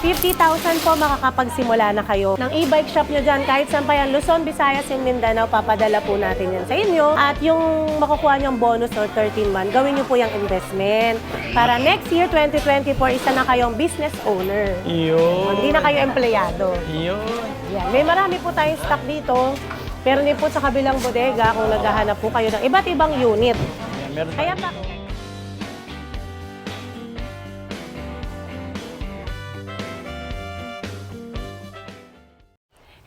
50,000 po makakapagsimula na kayo ng e-bike shop nyo dyan. Kahit saan pa yan, Luzon, Visayas, and Mindanao, papadala po natin yan sa inyo. At yung makukuha nyong bonus or 13-month, gawin nyo po yung investment. Para next year, 2024, isa na kayong business owner. Yun. Hindi na kayo empleyado. Yun. Yan. May marami po tayong stock dito. Pero din po sa kabilang bodega kung naghahanap po kayo ng iba't ibang unit. Yan, meron Kaya pa...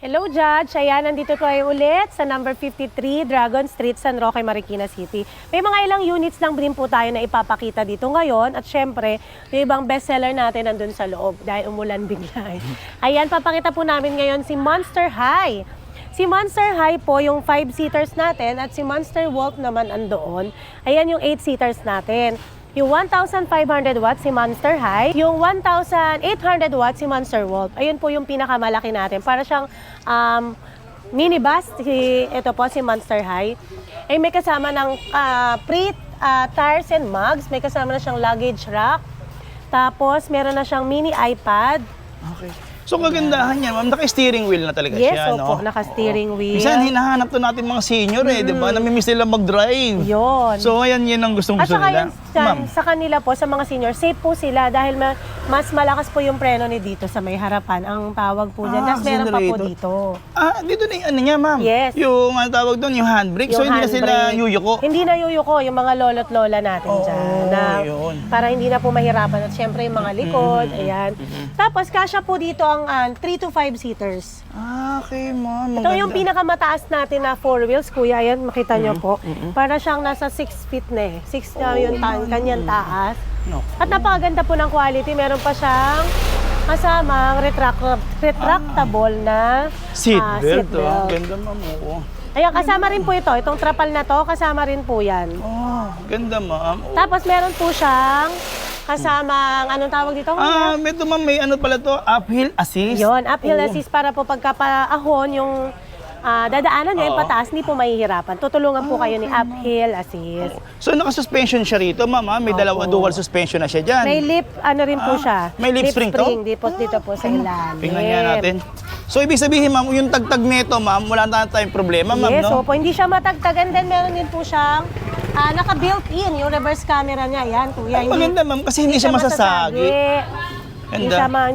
Hello, Judge. Ayan, nandito tayo ulit sa number 53, Dragon Street, San Roque, Marikina City. May mga ilang units lang din po tayo na ipapakita dito ngayon. At syempre, yung ibang bestseller natin nandun sa loob dahil umulan bigla. Ayan, papakita po namin ngayon si Monster High. Si Monster High po yung 5-seaters natin at si Monster Wolf naman andoon. Ayan yung 8-seaters natin. Yung 1,500 watts si Monster High, yung 1,800 watts si Monster Wolf. Ayun po yung pinakamalaki natin. Para siyang minibus, ito po si Monster High. Ay may kasama ng tires and mugs, may kasama na siyang luggage rack. Tapos meron na siyang mini iPad. Okay. So kagandahan yan, ma'am, naka-steering wheel na talaga Yes, siya, opo, no? naka-steering wheel. Minsan, hinahanap to natin mga senior di ba? Namimiss nila mag-drive. Yun. So, ayan, yan ang At gustong-gusto saka nila. yun, sa kanila po, sa mga senior, safe po sila dahil mas malakas po yung preno ni dito sa may harapan. Ang tawag po dyan. Tapos meron pa po accelerator. dito. Dito na yung ano niya, ma'am. Yes. Yung, ano tawag doon, yung handbrake. So, hindi na sila handbrake. yuyuko. Hindi na yuyuko, yung mga lolo't lola natin dyan. Na, yun. para hindi na po mahirapan. At syempre yung mga likod, ayan. Tapos kasya po dito ang 3 to 5-seaters. Okay, ma'am. Ito yung pinakamataas natin na 4 wheels, kuya. Ayan, makita nyo po. Para siyang nasa 6 feet na eh. 6 na yung kanyang taas. No. At napakaganda po ng quality. Meron pa siyang kasamang retractable na Seatbelt. seatbelt. Ganda, ma'am. Oo. Ayan, kasama rin po ito. Itong trapal na to, kasama rin po yan. Ganda, ma'am. Oo. Tapos meron po siyang kasamang, anong tawag dito? Ito, ma'am, may ano pala to, uphill assist. Yun, uphill Oo. assist para po pagkapaahon yung dadaanan niya yung pataas, hindi po mahihirapan. Tutulungan po kayo ni uphill assist. So, naka-suspension siya rito, ma'am. May dual suspension na siya dyan. May lip, ano rin po siya. may lip spring to? Dito po sa ilalim. Tingnan nga natin. So, ibig sabihin, ma'am, yung tagtag nito, ma'am, wala na tayong problema, ma'am, Yes, no? opo. Hindi siya matagtag. And then, meron din po siyang naka-built-in, yung reverse camera niya. Yan, kuya. Ay, maganda, ma'am, kasi hindi siya masasagi. Hindi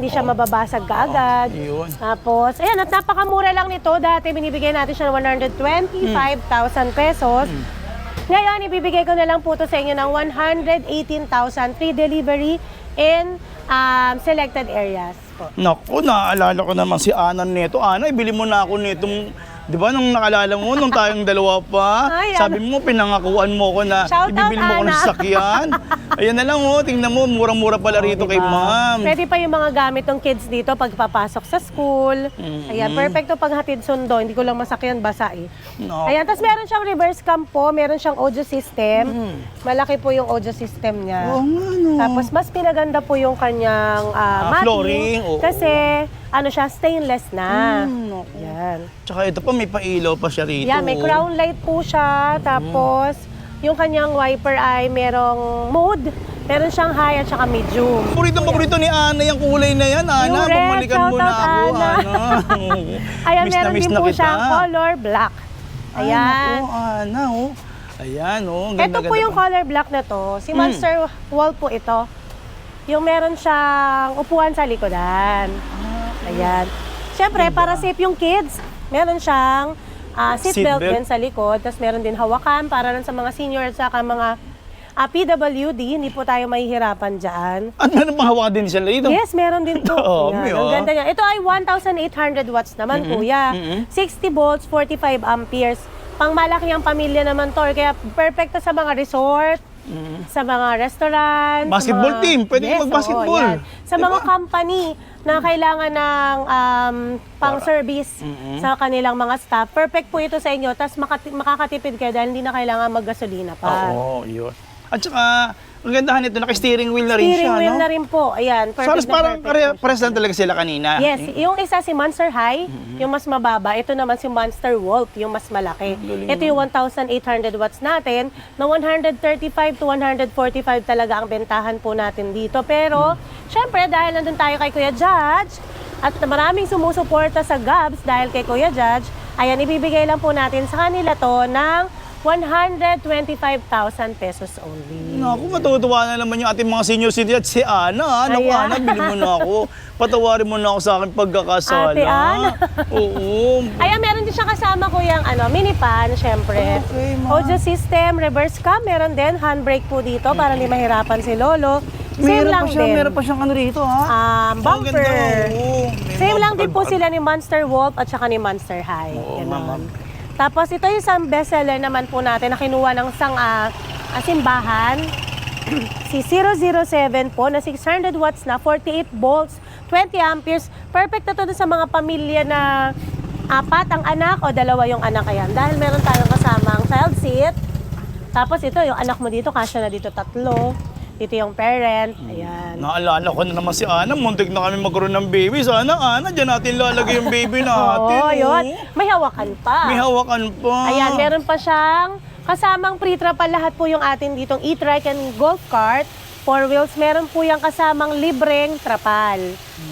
siya mababasag kaagad. Yun. Tapos, ayan, at napakamura lang nito. Dati binibigay natin siya ng 125,000 pesos. Ngayon, ibibigay ko na lang po ito sa inyo ng 118,000 free delivery in selected areas po. Naku, naalala ko naman si Ana nito. Ana, ibili mo na ako nitong, di ba, nung nakalala mo, nung tayong dalawa pa, Ay, sabi mo, pinangakuan mo ko na Shout out, ibibili mo ko ng Ana. sasakyan. Ayan na lang, tingnan mo, murang-mura pala rito kay ma'am. Pwede pa yung mga gamit ng kids dito pag papasok sa school. Ayan, perfecto pag hatid sundo. Hindi ko lang masakyan, basa eh. No. Ayan, tapos meron siyang reverse cam po, meron siyang audio system. Malaki po yung audio system niya. Oo nga, no. Tapos mas pinaganda po yung kanyang flooring, matting. oo. Kasi ano siya, stainless na. Naku. Yan. Tsaka ito pa, may pailaw pa siya rito. Yan, may crown light po siya. Tapos yung kanyang wiper ay merong mode. Meron siyang high at saka medium. Paborito ni Ana yung kulay na yan, Ana. Yung red, Pumalikan mo na shout out, ako, Ana. Ana. Ayan, Miss na meron miss din na po kita. siyang color black. Ayan. Ay, naku, Ana, oh. Ayan, oh. Ito po yung color black na to. Si Monster Wall po ito. Yung meron siyang upuan sa likodan. Ayan. Siyempre, para safe yung kids, meron siyang seatbelt Seatbelt. din sa likod. Tapos meron din hawakan para rin sa mga senior at saka mga PWD. Hindi po tayo mahihirapan dyan. At meron pang hawak din siya rito. Yes, meron din po. Dami, Yan, ang ganda niya. Ito ay 1,800 watts naman, kuya. 60 volts, 45 amperes. Pang malaki ang pamilya naman to. Kaya perfecto sa mga resort, sa mga restaurant. Basketball team. Pwede Yes, mag-basketball. oo, yan. Sa Diba? mga company na kailangan ng pang-service sa kanilang mga staff. Perfect po ito sa inyo. Tapos makakatipid kayo dahil hindi na kailangan maggasolina pa. Oo, yun. At saka, Ang gandahan nito, naka-steering wheel na rin Steering siya, wheel no? na rin po. Ayan, So, halos perfect na parang perfect. pares lang talaga sila kanina. Yes, yung isa si Monster High, yung mas mababa. Ito naman si Monster Wolf, yung mas malaki. Ito yung 1,800 watts natin, na 135 to 145 talaga ang bentahan po natin dito. Pero, syempre, dahil nandun tayo kay Kuya Judge, at maraming sumusuporta sa Gabs dahil kay Kuya Judge, ayan, ibibigay lang po natin sa kanila to ng 125,000 pesos only. Naku, matutuwa na naman yung ating mga senior citizen at si Ana. Naku, Ayan. Ana, bili mo na ako. Patawarin mo na ako sa aking pagkakasala. Ate Ana. Oo. Ayan, meron din siya kasama Kuya mini pan, syempre. Okay, ma. Audio system, reverse cam, meron din. Handbrake po dito para hindi mahirapan si Lolo. Same lang din. Meron pa siyang ano rito, ha? Ang Bumper. ganda, oo. May Same lang bumper din po pa. sila ni Monster Wolf at saka ni Monster High. Oo, Ganon. ma'am. Tapos ito yung isang bestseller naman po natin na kinuha ng isang simbahan. Si 007 po na 600 watts na, 48 volts, 20 amperes. Perfect na to dun sa mga pamilya na 4 ang anak o 2 yung anak. Ayan. Dahil meron tayong kasamang child seat. Tapos ito, yung anak mo dito, kasya na dito 3. Dito yung parent. Ayan. Naalala ko na naman si Ana. Muntik na kami magkaroon ng baby. Sana, Ana, dyan natin lalagay yung baby natin. Oo, yun. May hawakan pa. May hawakan pa. Ayan, meron pa siyang kasamang pre-trapal lahat po yung atin ditong e-trike and golf cart. 4 wheels, meron po yung kasamang libreng trapal.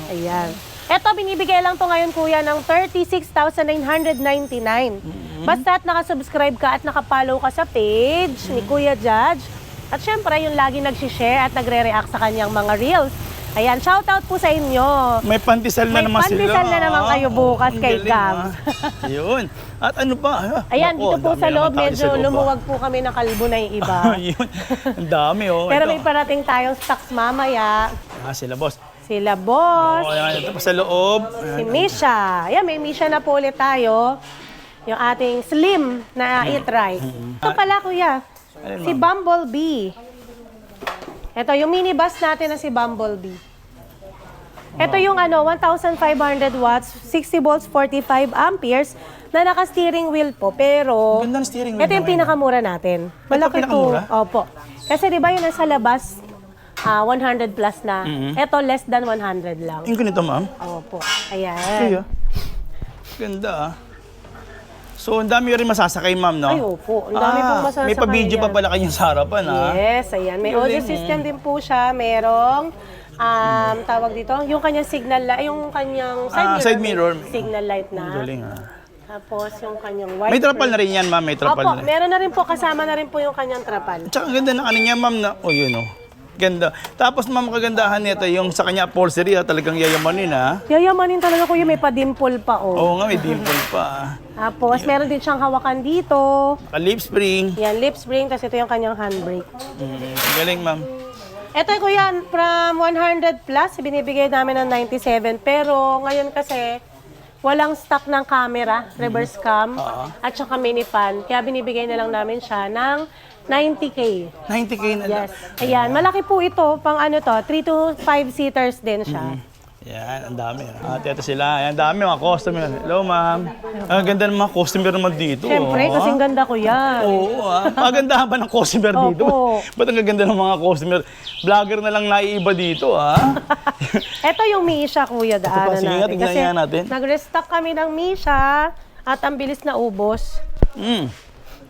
Ayan. Eto, binibigay lang to ngayon kuya ng 36,999. Basta't nakasubscribe ka at nakapollow ka sa page ni Kuya Judge. At syempre, yung lagi nagsishare at nagre-react sa kanyang mga reels. Ayan, shoutout po sa inyo. May pandesal na May naman sila. pandesal na naman kayo bukas Ang kay galing, Gabs. Ayun. At ano pa? Ayan, Nako, dito po ang sa dami loob, naman tao medyo sa loob, lumuwag po kami ng kalbo na yung iba. Ayun. Ang dami, oh. Pero Ito. may parating tayong stocks mamaya. Sila, boss. Sila boss, Oh, ayan, ito pa sa loob. si Misha. Ayan, may Misha na po ulit tayo. Yung ating slim na e-trike. Ito pala, kuya. Alin, Si Bumblebee. Ito, yung minibus natin na si Bumblebee. Ito yung 1,500 watts, 60 volts, 45 amperes na naka-steering wheel po. Pero, Ganda ng steering wheel ito yung naman. pinakamura natin. Malaki pinakamura? po. Opo. Kasi di ba yung nasa labas, 100 plus na. Ito, less than 100 lang. Yung ganito, ma'am. Opo. Ay, Ayan. Ganda, ah. So, ang dami rin masasakay, ma'am, no? Ay, opo. Ang dami pong masasakay May pa-video pa yan. pala kanyang sa harapan, ha? Yes, ayan. May audio system din po siya. Merong, tawag dito, yung kanyang signal light, yung kanyang side mirror. may signal light Ang na. galing, ha? Tapos yung kanyang white. May trapal na rin yan, ma'am. May trapal Opo, na rin. meron na rin po, kasama na rin po yung kanyang trapal. Tsaka ang ganda ng ano niya, ma'am, na... Oh, yun, oh. Ganda. Tapos, ma'am, kagandahan nito, yung sa kanya upholstery, ha, talagang yayamanin, ha? Yayamanin talaga kuya, may pa-dimple pa, oh. Oo nga, may dimple pa. Tapos, meron din siyang hawakan dito. Lip spring. Yan, lip spring, tapos ito yung kanyang handbrake. Galing, ma'am. Ito kuya, from 100 plus, binibigay namin ng 97. Pero ngayon kasi, walang stock ng camera, reverse cam, at saka mini fan. Kaya binibigay na lang namin siya ng 90K. 90K na lang. Yes. Ayan, malaki po ito. Pang 3 to 5 seaters din siya. Yan, ang dami. At ito sila. Ang dami mga customer. Hello, ma'am. Ang ganda ng mga customer naman dito. Siyempre, oh. kasing ganda ko yan. Oo, ah. Pagandahan ba ng customer dito? Opo. Ba't ang gaganda ng mga customer? Vlogger na lang naiiba dito, ha? Ito yung Misha, kuya, daanan sige nga, natin. tignan nga natin. nag-restock kami ng Misha at ang bilis na ubos.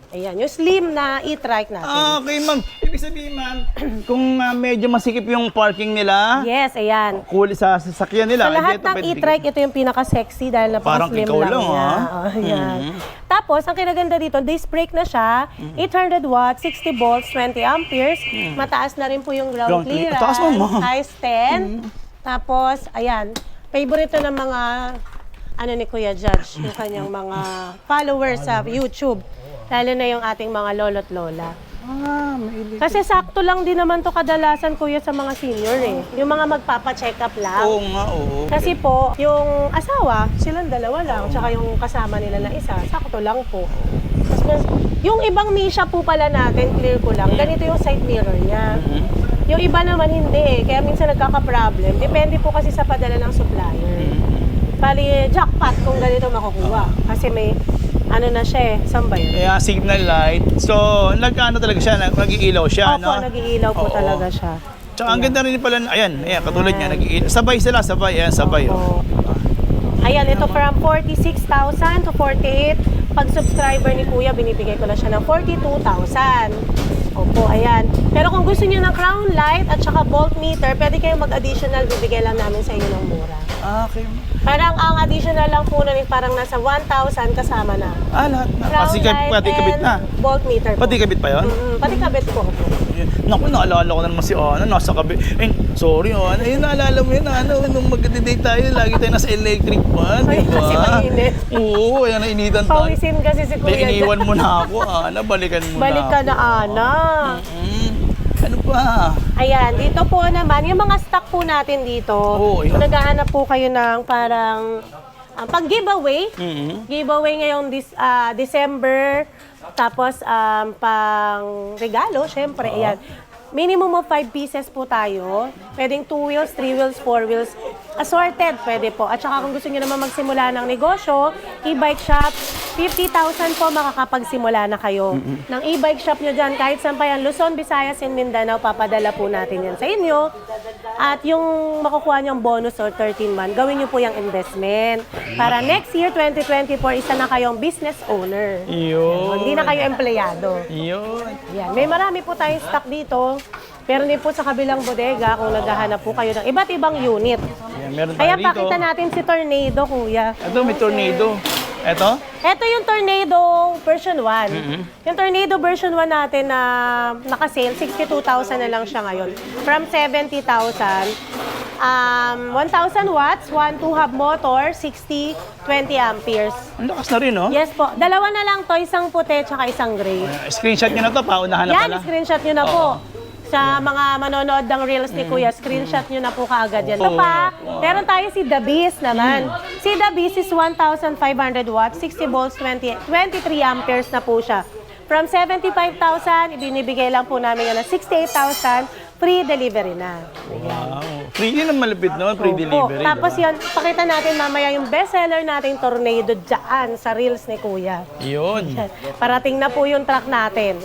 Ayan, yung slim na e-trike natin. Okay, ma'am. Ibig sabihin, ma'am, kung medyo masikip yung parking nila, Yes, ayan. cool sa sasakyan nila. Sa lahat ng e-trike, ito yung pinaka-sexy dahil Parang napaka-slim ikaw lang lang, niya. ah. Oh, yan. Tapos, ang kinaganda dito, disc brake na siya, 800 watts, 60 volts, 20 amperes. Mataas na rin po yung ground Ground clear- clearance. Taas mo, ma'am. Size 10. Tapos, ayan, favorite to ng mga, ni Kuya Judge, yung kanyang mga followers sa YouTube. Lalo na yung ating mga lolo't lola. Kasi sakto lang din naman to kadalasan, kuya, sa mga senior eh. Yung mga magpapa-check up lang. Oo nga, oo. Kasi po, yung asawa, silang dalawa lang, tsaka yung kasama nila na isa, sakto lang po. Tapos, yung ibang Misha po pala natin, clear ko lang, ganito yung side mirror niya. Yung iba naman hindi eh, kaya minsan nagkaka-problem. Depende po kasi sa padala ng supplier. Bali, jackpot kung ganito makukuha. Kasi may ano na siya eh. Saan ba yun? Kaya signal light. So, nag-ano talaga siya, nag-iilaw siya, Opo, no? nag-iilaw po Oo. talaga siya. Tsaka ang ganda rin pala, ayan, katulad niya, nag-iilaw. Sabay sila, sabay, ayan, sabay. Oh. Opo. Ayan, ito from 46,000 to 48. Pag subscriber ni Kuya, binibigay ko na siya ng 42,000. Opo, ayan. Pero kung gusto niyo ng crown light at saka voltmeter, pwede kayong mag-additional, bibigay lang namin sa inyo ng mura. Okay. Parang ang additional lang po nun, parang nasa 1,000 kasama na. Lahat na. Crown Kasi light pati kabit and na. voltmeter po. Pati kabit pa yun? Pati kabit po. Naku, naalala ko na naman si Ana, nasa kabit. Sorry, Ana, yun, naalala mo yun, nung mag-date tayo, lagi tayo nasa electric fan, Ay, di ba? kasi mainit. Oo, ayan, nainitan tayo. Pawisin kasi si Kuya. Kaya iniwan mo na ako, Ana, balikan mo Balik ka na. na, Ana. Ano pa? Ayan, dito po naman, yung mga stock po natin dito, Oo, kung ayan. naghahanap po kayo ng parang pag-giveaway, giveaway ngayong December, tapos pang regalo, syempre, ayan. Minimum of 5 pieces po tayo. Pwedeng 2 wheels, 3 wheels, 4 wheels. Assorted, pwede po. At saka kung gusto niyo naman magsimula ng negosyo, e-bike shop, 50,000 po makakapagsimula na kayo. Ng e-bike shop nyo dyan, kahit saan pa yan, Luzon, Visayas, and Mindanao, papadala po natin yan sa inyo. At yung makukuha nyong bonus or 13-month, gawin nyo po yung investment. Para next year, 2024, isa na kayong business owner. Yun. Hindi na kayo empleyado. Yun. Yan. May marami po tayong stock dito. Pero din po sa kabilang bodega kung naghahanap po kayo ng iba't ibang unit. Yan, meron tayo Kaya rito. pakita natin si Tornado, Kuya. Ito, may tornado. Ito? Ito yung Tornado version 1. Yung Tornado version 1 natin na naka-sale, 62,000 na lang siya ngayon. From 70,000. 1,000 watts, 1 2-hub motor, 60, 20 amperes. Ang lakas na rin, no? Yes po. Dalawa na lang to, isang puti tsaka isang gray. Screenshot nyo na to, paunahan na Yan, pala. screenshot nyo na po. Sa mga manonood ng Reels ni Kuya, screenshot nyo na po kaagad yan. Ito pa, meron tayo si The Beast naman. Si The Beast is 1,500 watts, 60 volts, 23 amperes na po siya. From 75,000, ibinibigay lang po namin yan ng 68,000, free delivery na. Wow. Free yun ang malapit, no? Free delivery. Tapos diba? yun, pakita natin mamaya yung bestseller nating Tornado dyan sa Reels ni Kuya. Yun. Parating na po yung truck natin.